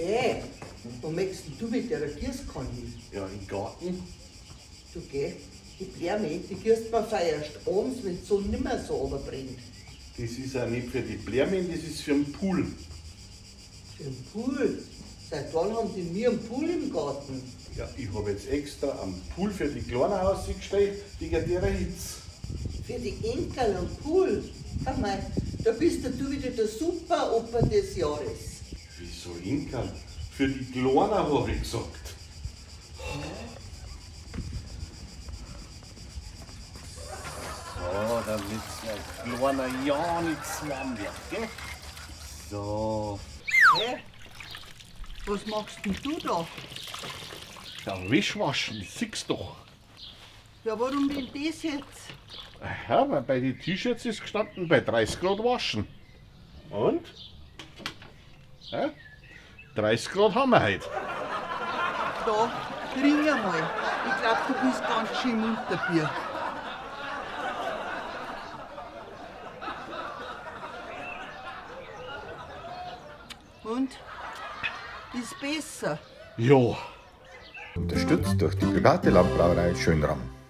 Hey, wo möchtest du mit der Gießkanne? Ja, im Garten. Du geh, die Blärme, die gießt man erst abends, wenn die Sonne nicht mehr so runterbrennt. Das ist auch nicht für die Blämen, das ist für den Pool. Für den Pool? Seit wann haben die nie einen Pool im Garten? Ja, ich habe jetzt extra einen Pool für die Kleinen ausgestellt, wegen der Hitze. Für die Enkel am Pool? Ach mei, da bist ja du wieder der Super-Opa des Jahres. Wieso Inka? Für die Kleinen habe ich gesagt. So, damit ein kleiner ja nichts warm wird, gell? So. Hä? Was machst denn du da? Ja, Wäschwaschen, siehst doch. Ja, warum denn das jetzt? Ja, weil bei den T-Shirts ist gestanden, bei 30 Grad waschen. Und? Ja? 30 Grad haben wir heute. Da, trink einmal. Ich glaub, du bist ganz schön im Unterbier. Und? Ist besser. Ja. Unterstützt durch die private Landbrauerei Schönram.